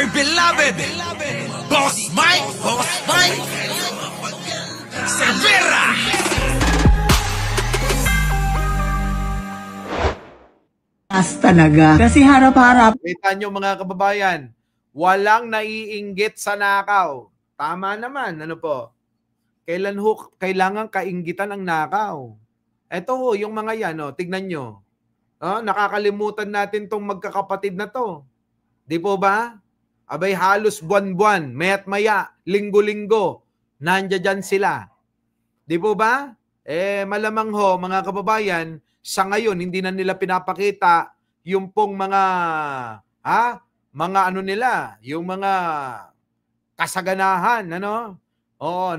my beloved Boss Mike Cervera. Talaga. Kasi harap-harap. Kita nyo mga kababayan, walang naiinggit sa nakaw. Tama naman, ano po? Kailangan kainggitan ang nakaw. Ito ho, yung mga yan, oh, tignan nyo. Nakakalimutan natin tong magkakapatid na to. Di po ba? Abay halos buwan-buwan, maya't maya, linggo-linggo, nandiyan sila. Di po ba? Malamang ho, mga kababayan, sa ngayon, hindi na nila pinapakita yung pong mga ano nila, yung mga kasaganahan, ano?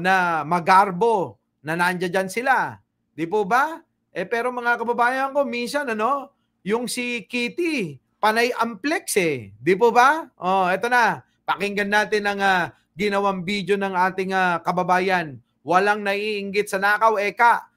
Na magarbo, na nandiyan sila. Di po ba? Pero mga kababayan ko, minsan, yung si Kitty, panay amplex Di po ba? Eto na. Pakinggan natin ang ginawang video ng ating kababayan. Walang naiinggit sa nakaw, eka.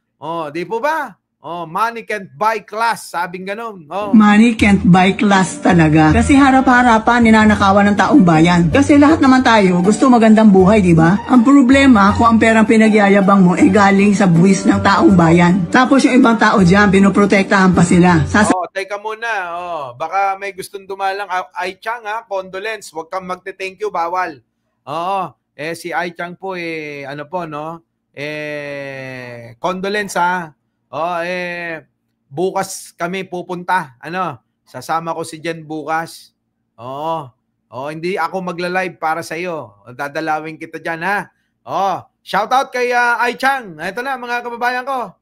Di po ba? Money can't buy class, sabing ganun. Money can't buy class talaga. Kasi harap-harapan ninanakawan ng taong bayan. Kasi lahat naman tayo gusto magandang buhay, di ba? Ang problema, kung ang perang pinagyayabang mo galing sa buwis ng taong bayan. Tapos yung ibang tao dyan, pinoprotektahan pa sila. Teka muna. Baka may gustong dumalang. Ai Chang, condolence. Huwag kang magte-thank you, bawal. Si Ai Chang po, condolence, bukas kami pupunta. Sasama ko si Jen bukas. Hindi ako magla-live para sa iyo. Dadalawin kita diyan, ha. Shout out kay Ai Chang. Ito na mga kababayan ko.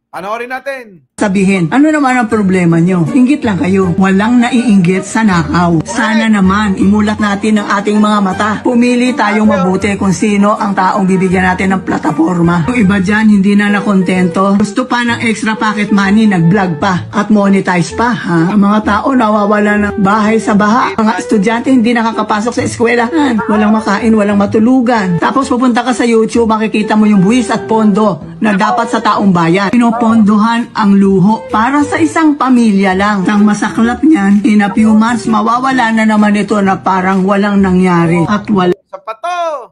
Panoorin natin. Sabihin, ano naman ang problema nyo? Inggit lang kayo. Walang naiinggit sa nakaw. Sana naman, imulat natin ang ating mga mata. Pumili tayong mabuti kung sino ang taong bibigyan natin ng plataforma. Yung iba dyan, hindi na nakontento. Gusto pa ng extra pocket money, nag-vlog pa at monetize pa. Ang mga tao nawawala ng bahay sa baha. Mga estudyante hindi nakakapasok sa eskwelahan. Walang makain, walang matulugan. Tapos pupunta ka sa YouTube, makikita mo yung buwis at pondo na dapat sa taong bayan. Pinopondohan ang luho para sa isang pamilya lang. Ang masaklap niyan, in a few months, mawawala na naman ito na parang walang nangyari at Sa pato!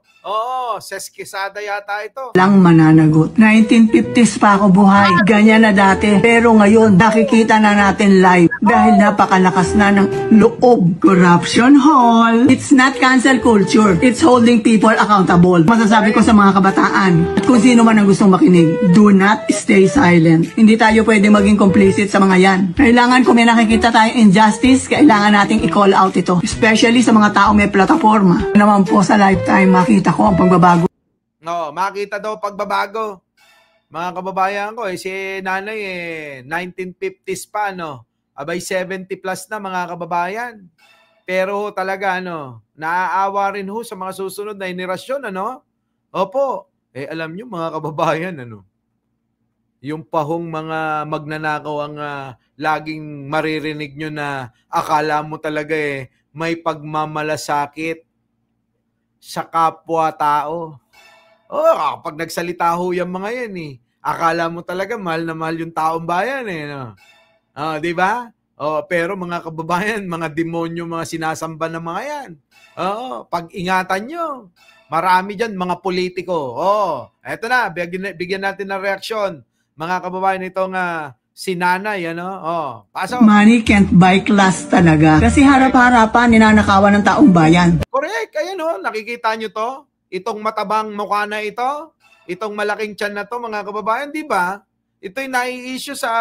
Seskisada yata ito. walang mananagot. 1950s pa ako buhay. Ganyan na dati. Pero ngayon, nakikita na natin live dahil napakalakas na ng loob. Corruption hall. It's not cancel culture. It's holding people accountable. Masasabi ko sa mga kabataan at kung sino man ang gustong makinig, do not stay silent. Hindi tayo pwede maging complicit sa mga yan. Kailangan kung may nakikita tayong injustice, kailangan nating i-call out ito. Especially sa mga tao may plataforma. Naman po sa lifetime, makita ko ang pagbabago. Makita daw pagbabago. Mga kababayan ko, si nanay 1950s pa, Abay 70 plus na mga kababayan. Pero talaga, naaawa rin ho sa mga susunod na henerasyon, Opo. Alam nyo mga kababayan, yung pahong mga magnanakaw ang laging maririnig nyo na akala mo talaga may pagmamalasakit sa kapwa-tao. Kapag nagsalita ho yung mga yan, akala mo talaga mahal na mahal yung taong bayan, di ba? Pero mga kababayan, mga demonyo, mga sinasamba ng mga yan. Pag-ingatan nyo. Marami dyan, mga politiko. Eto na, bigyan natin ng reaksyon. Mga kababayan, itong si nanay, pasok. Money can't buy class talaga. Kasi harap-harapan ninanakawan ng taong bayan. Correct. Ayan, nakikita nyo to? Itong matabang mukha na ito, itong malaking tiyan na to, mga kababayan, di ba? Ito'y nai-issue sa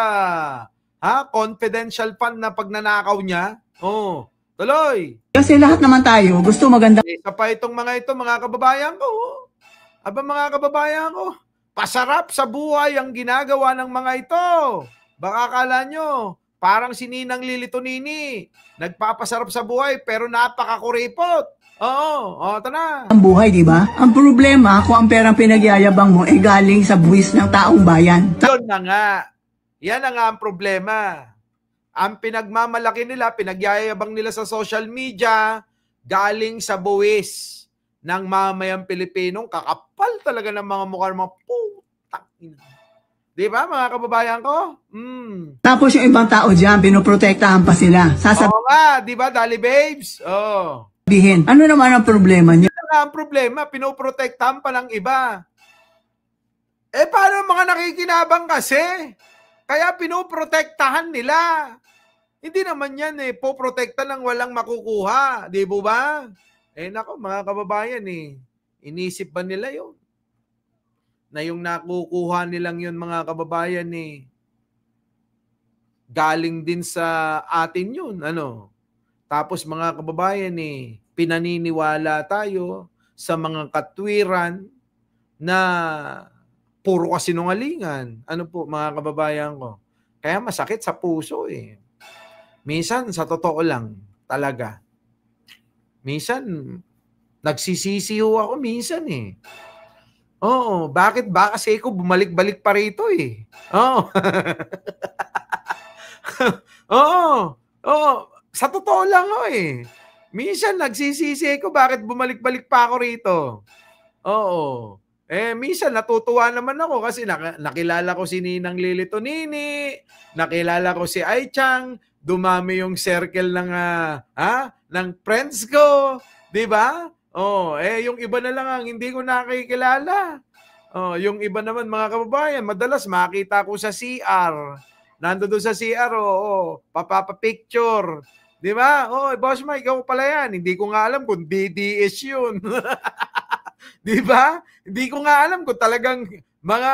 confidential fund na pagnanakaw niya. Tuloy. Kasi lahat naman tayo gusto maganda. Isa pa itong mga kababayan ko. Mga kababayan ko, pasarap sa buhay ang ginagawa ng mga ito. Baka akala nyo, parang si Ninang Lilito Nini. Nagpapasarap sa buhay pero napakakuripot. Ito na. Ang buhay, di ba? Ang problema, kung ang perang pinagyayabang mo galing sa buwis ng taong bayan. Yun na nga. Yan na nga ang problema. Ang pinagmamalaki nila, pinagyayabang nila sa social media, galing sa buwis ng mamayang Pilipinong kakapal talaga ng mga mukha ng mga putang ina. Di ba, mga kababayan ko? Tapos yung ibang tao dyan, pinoprotektahan pa sila. Oo nga, di ba, Dali Babes? Bihin. Ano naman ang problema nyo? Yun nga ang problema, pinoprotektahan pa ng iba. Paano mga nakikinabang kasi? Kaya pinoprotektahan nila. Hindi naman yan poprotekta ng walang makukuha. Di ba? Nako mga kababayan inisip ba nila yun? Na yung nakukuha nilang yun mga kababayan galing din sa atin yun. Tapos mga kababayan pinaniniwala tayo sa mga katwiran na puro kasinungalingan. Ano po mga kababayan ko? Kaya masakit sa puso Minsan sa totoo lang talaga. Minsan nagsisisi ako minsan Oo, bakit ba kasi ako bumalik-balik pa rito Oo. Oo. Sa totoo lang Minsan nagsisisi ko bakit bumalik-balik pa ako rito. Oo. Minsan natutuwa naman ako kasi nakilala ko si Ninang Lili Tonini, nakilala ko si Ai Chang, dumami yung circle ng friends ko, 'di ba? Yung iba na lang ang hindi ko nakikilala. Yung iba naman mga kababayan, madalas makita ko sa CR. Nandoon sa CR, papapa-picture. 'Di ba? Boss Mike, ikaw pala yan. Hindi ko nga alam kung DDS yun. 'Di ba? Hindi ko nga alam kung talagang mga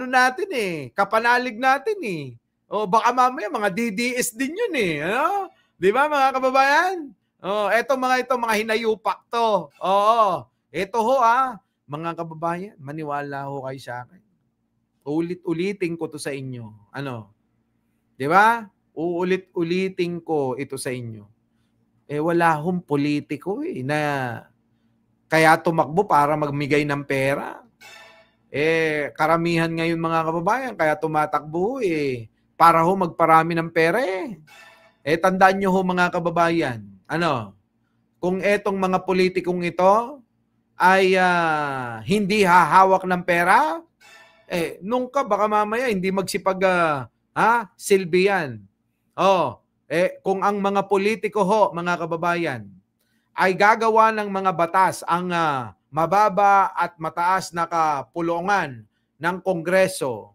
natin kapanalig natin baka mamaya mga DDS din yun Ano? 'Di ba mga kababayan? Eto mga hinayupak to. Ito ho mga kababayan, maniwala ho kayo sa akin. Ulit-ulitin ko to sa inyo. 'Di ba? Uulit-ulitin ko ito sa inyo. Wala hong politiko na kaya tumakbo para magmigay ng pera. Karamihan ngayon mga kababayan, kaya tumatakbo para ho magparami ng pera tandaan nyo ho mga kababayan, kung etong mga politikong ito ay hindi hahawak ng pera, nung baka mamaya hindi magsipag silbi yan. Kung ang mga politiko ho, mga kababayan, ay gagawa ng mga batas ang mababa at mataas na kapulungan ng Kongreso,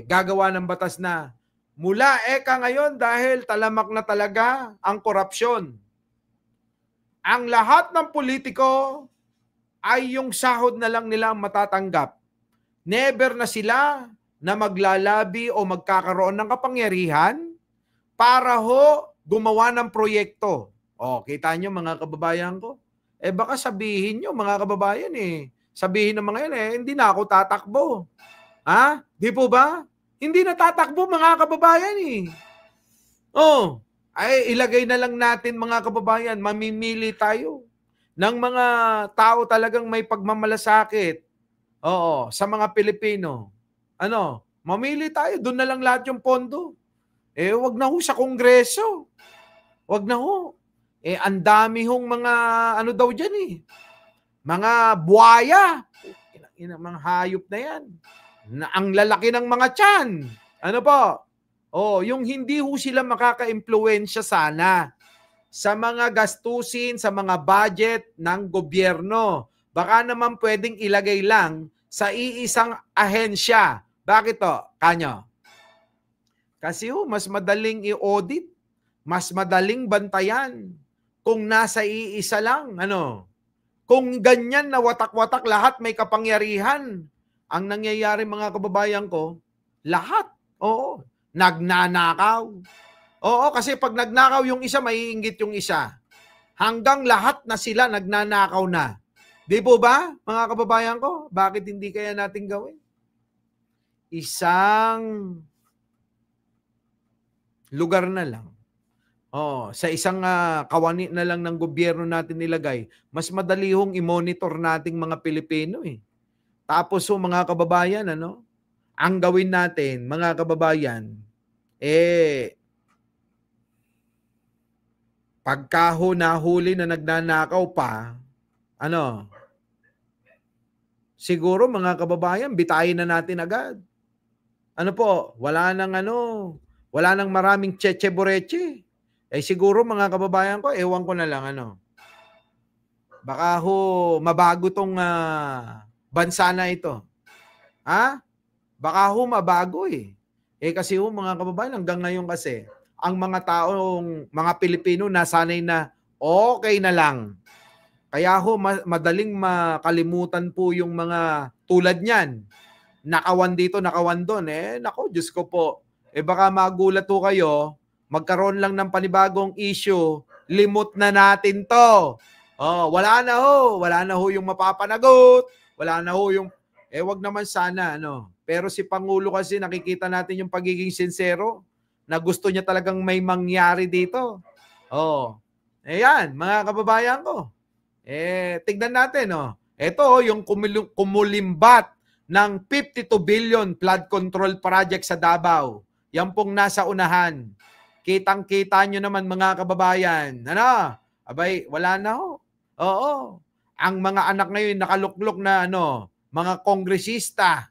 gagawa ng batas na mula ngayon dahil talamak na talaga ang korupsyon. Ang lahat ng politiko ay yung sahod na lang nila ang matatanggap. Never na sila na maglalabi o magkakaroon ng kapangyarihan para ho gumawa ng proyekto. Kita nyo mga kababayan ko? Baka sabihin nyo mga kababayan sabihin ng mga yan hindi na ako tatakbo. Di po ba? Hindi na tatakbo mga kababayan ilagay na lang natin mga kababayan, mamimili tayo ng mga tao talagang may pagmamalasakit. Sa mga Pilipino. Mamili tayo, doon na lang lahat yung pondo. Wag na ho sa Kongreso. Wag na ho. Ang dami hong mga daw dyan mga buhaya. Mga hayop na yan. Ang lalaki ng mga tiyan. Ano po? Yung hindi ho sila makaka-impluwensya sana sa mga gastusin, sa mga budget ng gobyerno. Baka naman pwedeng ilagay lang sa iisang ahensya. Bakit to? Kanyo? Kasi mas madaling i-audit, mas madaling bantayan kung nasa iisa lang. Kung ganyan na watak-watak lahat may kapangyarihan, ang nangyayari mga kababayan ko, lahat, nagnanakaw. Kasi pag nagnakaw yung isa, maiinggit yung isa. Hanggang lahat na sila nagnanakaw na. Di po ba, mga kababayan ko? Bakit hindi kaya natin gawin? Isang lugar na lang. Sa isang kawani na lang ng gobyerno natin nilagay, mas madali hong i-monitor nating mga Pilipino Tapos mga kababayan, ang gawin natin, mga kababayan, pagka nahuli na nagnanakaw pa, siguro mga kababayan, bitayin na natin agad. Wala nang maraming cheche-boreche. Siguro mga kababayan ko, ewan ko na lang ano. Baka ho mabago tong bansa na ito. Ha? Baka ho mabago eh. Kasi ho mga kababayan, hanggang ngayon kasi, ang mga taong, mga Pilipino nasanay na okay na lang. Kaya ho madaling makalimutan po yung mga tulad niyan. Nakawan dito, nakawan doon. Nako, Diyos ko po. Baka magulat ho kayo, magkaroon lang ng panibagong issue, limot na natin to. Wala na ho yung mapapanagot, wala na ho yung, wag naman sana, ano. Pero si Pangulo kasi nakikita natin yung pagiging sincero, na gusto niya talagang may mangyari dito. Yan, mga kababayan ko. Tignan natin, Ito, yung kumulimbat ng 52 billion flood control project sa Davao. Yan pong nasa unahan. Kitang-kita nyo naman mga kababayan. Ano? Abay, wala na ho. Oo. Ang mga anak ngayon nakaluklok na mga kongresista.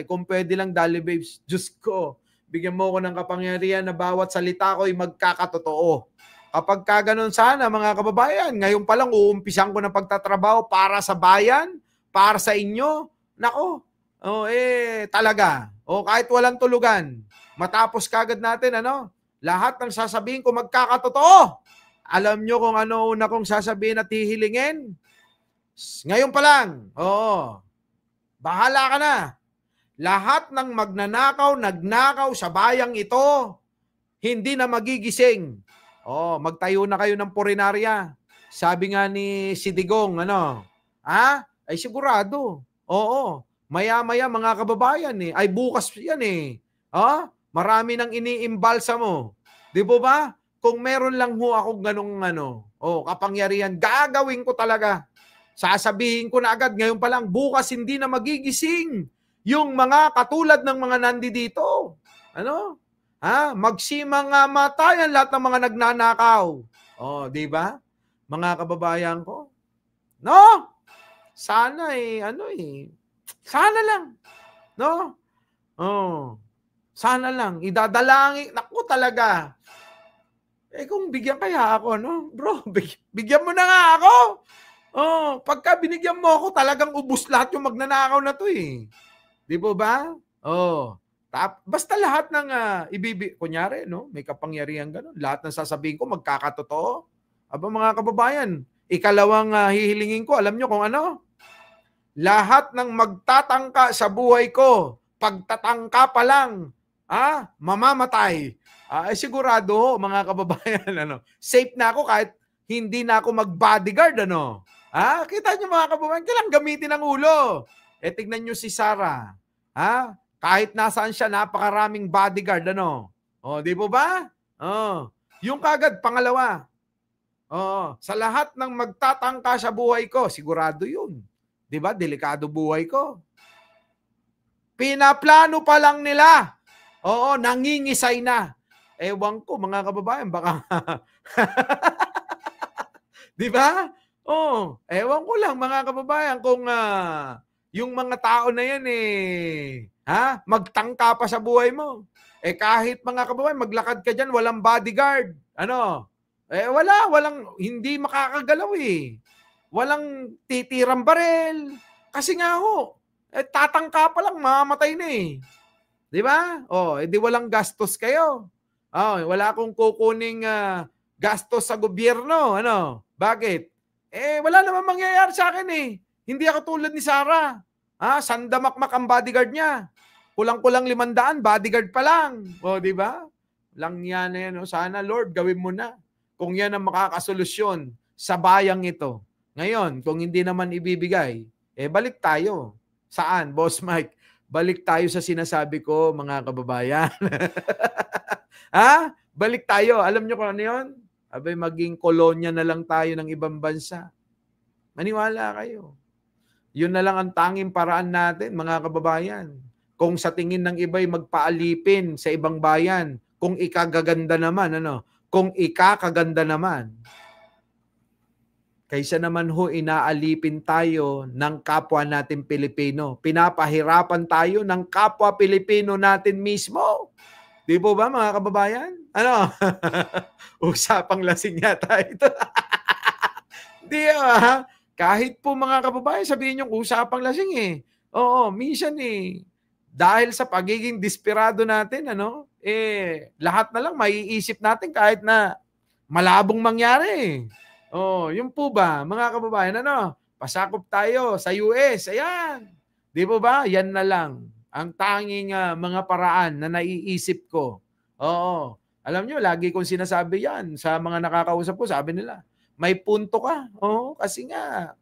Kung pwede lang, Dali Babes, Diyos ko, bigyan mo ko ng kapangyarihan na bawat salita ko ay magkakatotoo. Kapag kaganon sana mga kababayan, ngayon pa lang uumpisan ko ng pagtatrabaho para sa bayan, para sa inyo. Nako, talaga. Kahit walang tulugan, matapos kagad natin, lahat ng sasabihin ko magkakatotoo. Alam nyo kung ano una kong sasabihin at hihilingin? Ngayon pa lang, bahala ka na. Lahat ng nagnakaw sa bayang ito, hindi na magigising. Magtayo na kayo ng purinarya. Sabi nga ni Sidigong, ay sigurado. Maya-maya mga kababayan ay bukas yan marami nang iniimbalsa mo. Di ba? Kung meron lang ho akong ganong kapangyarihan, gagawin ko talaga. Sasabihin ko na agad ngayon pa lang, bukas hindi na magigising yung mga katulad ng mga nandito. Magsimang matayan lahat ng mga nagnanakaw. Di ba? Mga kababayan ko. No? Sana sana lang. No? Sana lang. Idadalangin. Naku talaga. Kung bigyan kaya ako, Bro, bigyan mo na nga ako. Pagka binigyan mo ako, talagang ubus lahat yung magnanakaw na to eh. Di ba? Basta lahat ng kunyari, may kapangyarihan ganun. Lahat ng sasabihin ko, magkakatotoo. Mga kababayan, ikalawang hihilingin ko, alam nyo kung ano? Lahat ng magtatangka sa buhay ko, pagtatangka pa lang, mamamatay. Sigurado, mga kababayan, safe na ako kahit hindi na ako mag-bodyguard, Kita nyo mga kababayan, kailangan gamitin ang ulo. Tignan nyo si Sarah, kahit nasaan siya, napakaraming bodyguard, di ba? Yung kagad, pangalawa, sa lahat ng magtatangka sa buhay ko, sigurado yun. Di ba? Delikado buhay ko. Pinaplano pa lang nila. Nangingisay na. Ewan ko, mga kababayan, baka... Di ba? Ewan ko lang, mga kababayan, kung yung mga tao na yan magtangka pa sa buhay mo. Kahit mga kababayan, maglakad ka dyan, walang bodyguard. Walang, hindi makakagalaw eh. Walang titirang barel. Kasi nga ho, tatangka pa lang, mamamatay na eh. Di ba? Di walang gastos kayo. Wala akong kukuning gastos sa gobyerno. Bakit? Wala naman mangyayari sa akin eh. Hindi ako tulad ni Sarah. Sandamakmak ang bodyguard niya. Kulang-kulang 500, bodyguard pa lang. Di ba? Lang yan na yan. Sana Lord, gawin mo na. Kung yan ang makakasolusyon sa bayang ito. Ngayon, kung hindi naman ibibigay, balik tayo. Saan, Boss Mike? Balik tayo sa sinasabi ko, mga kababayan. Balik tayo. Alam nyo kung ano yun? Maging kolonya na lang tayo ng ibang bansa. Maniwala kayo. Yun na lang ang tanging paraan natin, mga kababayan. Kung sa tingin ng iba'y magpaalipin sa ibang bayan, kung ikagaganda naman, Kung ikakaganda naman, kaysa naman ho inaalipin tayo ng kapwa natin Pilipino. Pinapahirapan tayo ng kapwa Pilipino natin mismo. Di po ba mga kababayan? Ano? Usapang lasing yata ito. Di ba? Kahit po mga kababayan, sabihin nyo usapang lasing eh. Oo, minsan eh. Dahil sa pagiging desperado natin, ano, lahat na lang maiisip natin kahit na malabong mangyari. Yun po ba, mga kababayan, ano, pasakop tayo sa US, ayan. Di po ba? Yan na lang ang tanging mga paraan na naiisip ko. Oo. Alam nyo, lagi kong sinasabi yan sa mga nakakausap ko, sabi nila, may punto ka. Oo, kasi nga,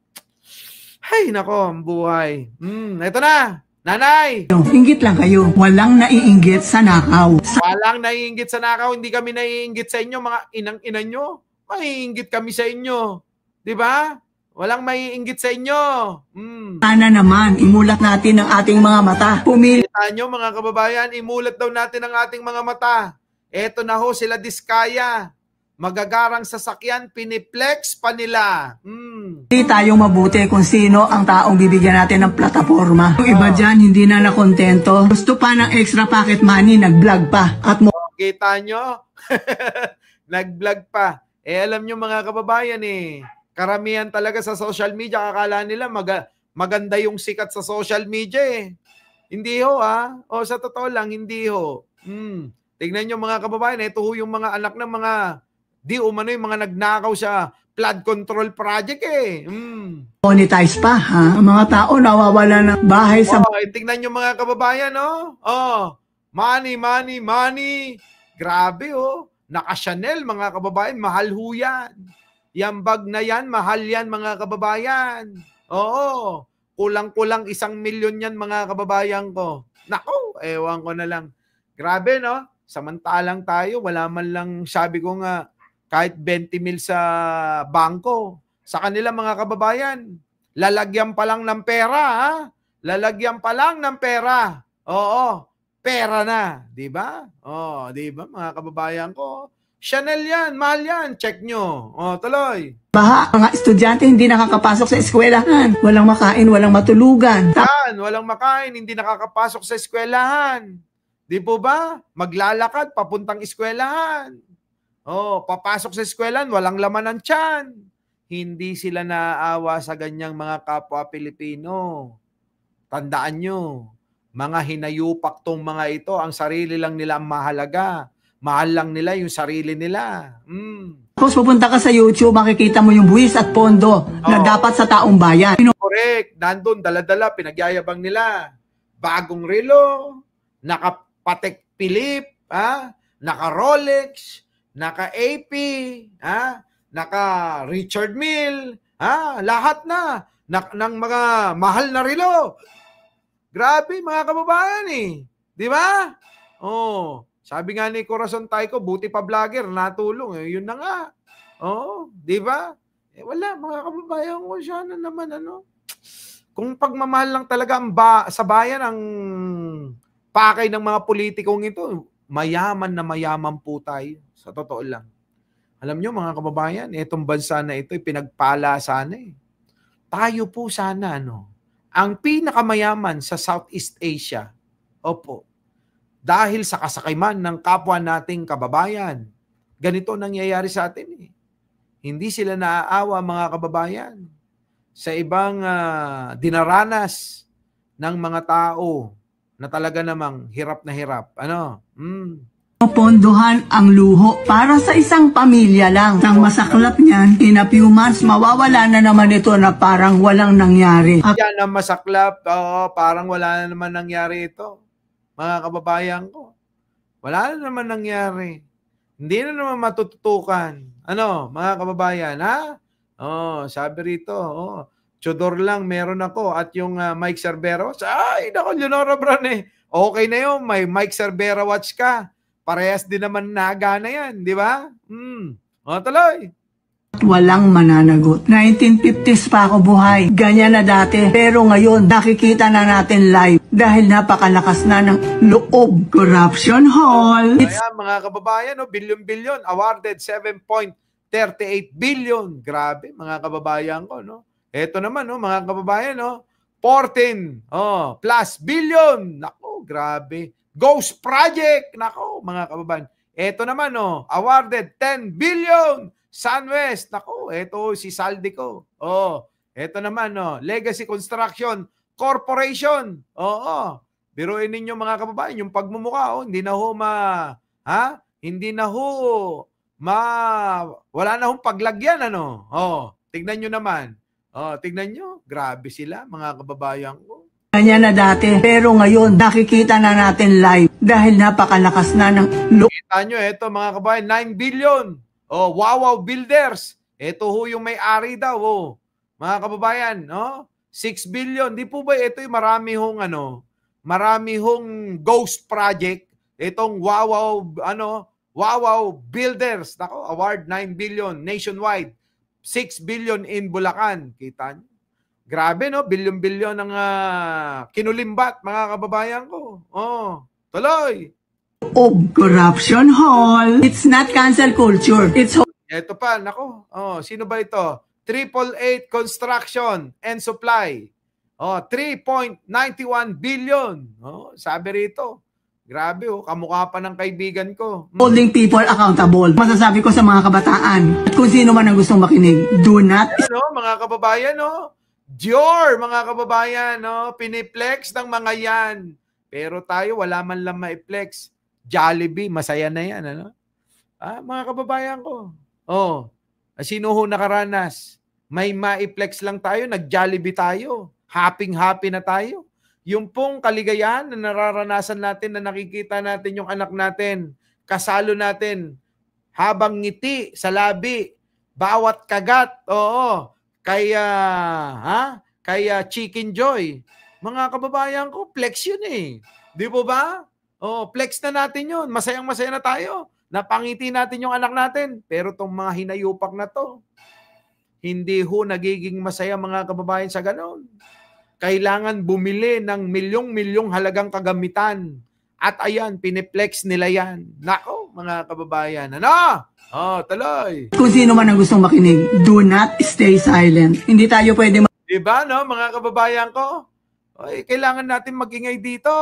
ay, nako, ang buhay. Ito na. Nanay! Inggit lang kayo. Walang naiinggit sa nakaw. Walang naiinggit sa nakaw. Hindi kami naiinggit sa inyo, mga inang-ina nyo. Maiinggit kami sa inyo. Di ba? Walang maiinggit sa inyo. Sana naman, imulat natin ang ating mga mata. Pumili Kita nyo, mga kababayan, imulat daw natin ang ating mga mata. Eto na ho, sila Diskaya. Magagarang sasakyan, piniplex pa nila. tayong mabuti kung sino ang taong bibigyan natin ng plataforma. Yung iba dyan, hindi na nakontento. Gusto pa ng extra pocket money, nag-vlog pa. At Kita nyo? Nag-vlog pa. Alam nyo mga kababayan karamihan talaga sa social media, akala nila maganda yung sikat sa social media Hindi ho sa totoo lang, hindi ho. Tignan nyo mga kababayan, ito ho yung mga anak ng mga di umano yung mga nagnakaw sa flood control project monetize pa, ha? Ang mga tao nawawala ng bahay sa tignan nyo mga kababayan, money, money, money. Grabe, Naka-Chanel, mga kababayan, mahal ho yan. Yang bag na yan, mahal yan, mga kababayan. Oo, kulang-kulang 1 milyon yan, mga kababayan ko. Naku, ewan ko na lang. Grabe, no? Samantalang tayo, wala man lang, sabi ko nga, kahit 20 mil sa bangko. Sa kanila, mga kababayan, lalagyan pa lang ng pera, ha? Lalagyan pa lang ng pera. Oo, pera na. Di ba? Di ba, mga kababayan ko? Chanel yan, mahal yan. Check nyo. Tuloy. baha. Mga estudyante hindi nakakapasok sa eskwelahan. Walang makain, walang matulugan. Yan, walang makain, hindi nakakapasok sa eskwelahan. Di po ba? Maglalakad, papuntang eskwelahan. Papasok sa eskwelahan, walang laman ng tiyan. Hindi sila naaawa sa ganyang mga kapwa Pilipino. Tandaan nyo, mga hinayupak tong mga ito, ang sarili lang nila ang mahalaga. Mahal lang nila yung sarili nila. Tapos pupunta ka sa YouTube, makikita mo yung buwis at pondo na dapat sa taong bayan. Correct. Nandun, dala-dala, pinagyayabang nila. Bagong relo, naka-Patek Philippe, naka-Rolex, naka-AP, naka-Richard Mille, lahat na ng mga mahal na relo. Grabe, mga kababayan Di ba? Sabi nga ni Corazon Taiko, buti pa vlogger, natulong. Yun na nga. Di ba? Wala, mga kababayan ko, sana naman, kung pagmamahal lang talaga sa bayan ang pakay ng mga politikong ito, mayaman na mayaman po tayo. Sa totoo lang. Alam nyo, mga kababayan, itong bansa na ito, pinagpala sana Tayo po sana, ang pinakamayaman sa Southeast Asia. Opo. Dahil sa kasakiman ng kapwa nating kababayan. Ganito nangyayari sa atin Hindi sila naaawa, mga kababayan, sa ibang dinaranas ng mga tao na talaga namang hirap na hirap. Pondohan ang luho para sa isang pamilya lang. Nang masaklap niyan, in a few months, mawawala na naman ito na parang walang nangyari. Yan ang masaklap. Parang wala na naman nangyari ito. Mga kababayan ko, wala na naman nangyari. Hindi na naman matututukan. Mga kababayan, sabi rito, Chodor lang meron ako at yung Mike Cervera watch. Ay, nako, Leonora Bran Okay na yun, may Mike Cervera watch ka. Parehas din naman nagana yan, di ba? Tuloy. Walang mananagot. 1950s pa ako buhay. Ganyan na dati. Pero ngayon, nakikita na natin live dahil napakalakas na ng loob. Corruption Hall. Ayan, mga kababayan, bilyon-bilyon. Awarded 7.38 billion. Grabe, mga kababayan ko, Ito naman, mga kababayan, 14 plus billion. Naku, grabe. Ghost Project. Nako, mga kababayan. Ito naman, awarded 10 billion. SunWest. Nako, ito si Saldico. Ito naman, Legacy Construction Corporation. Biruin ninyo mga kababayan, yung pagmumukha, hindi na ho hindi na ho wala na hong paglagyan, tignan nyo naman. Tignan nyo, grabe sila, mga kababayan ko. Ganyan na dati. Pero ngayon, nakikita na natin live dahil napakalakas na ng Kita nyo, ito mga kababayan, 9 billion. Wow Builders. Ito ho yung may-ari daw, mga kababayan, 6 billion. Di po ba ito yung marami hong ghost project. Itong Wow Builders. Nako, award 9 billion nationwide. 6 billion in Bulacan. Kita nyo? Grabe, bilyon-bilyon ang kinulimbat, mga kababayan ko. Tuloy. of corruption hall. It's not cancel culture. It's Ito pa, nako. Sino ba ito? 888 Construction and Supply. 3.91 billion. Sabi rito. Grabe, kamukha pa ng kaibigan ko. holding people accountable. Masasabi ko sa mga kabataan at kung sino man ang gustong makinig, do not Mga kababayan, Dior, mga kababayan, piniplex ng mga yan. Pero tayo, wala man lang ma-flex. Jollibee, masaya na yan, mga kababayan ko. Sino ho nakaranas? May ma-flex lang tayo, nag-Jollibee tayo. Happy-happy na tayo. Yung pong kaligayahan na nararanasan natin, na nakikita natin yung anak natin, kasalo natin, habang ngiti sa labi, bawat kagat, kaya Chicken Joy. Mga kababayan ko, flex yun eh. Di po ba? Flex na natin yun. Masayang-masaya na tayo. Napangiti natin yung anak natin. Pero tong mga hinayupak na to, hindi ho nagiging masaya, mga kababayan, sa ganon. Kailangan bumili ng milyong-milyong halagang kagamitan. At ayan, piniplex nila yan. Nako, mga kababayan. Tuloy. kung sino man ang gustong makinig, do not stay silent. Hindi tayo pwede Diba, mga kababayan ko? Kailangan natin magingay dito.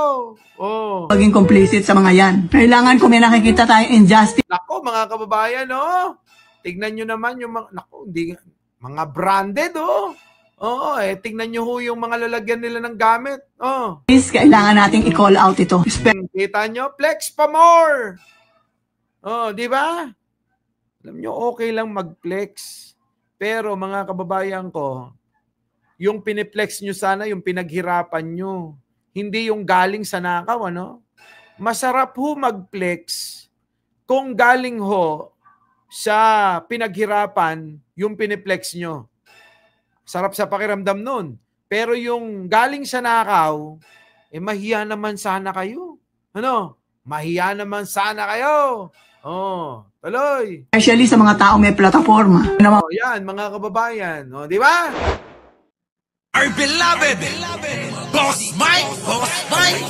maging complicit sa mga yan. Kailangan kung may nakikita tayong injustice, Nako, mga kababayan, tignan nyo naman yung mga branded, tignan nyo ho yung mga lalagyan nila ng gamit. kailangan nating i-call out ito. Kita nyo, flex pa more. Di ba? Alam nyo, okay lang mag-flex. Pero mga kababayan ko, yung piniplex nyo sana, yung pinaghirapan nyo. Hindi yung galing sa nakaw, Masarap ho mag-flex kung galing ho sa pinaghirapan yung piniplex nyo. Sarap sa pakiramdam nun. Pero yung galing sa nakaw, mahiya naman sana kayo. Mahiya naman sana kayo. Tuloy. Especially sa mga tao may plataforma. Yan, mga kababayan. Di ba? Our beloved Boss Mike, Boss Mike.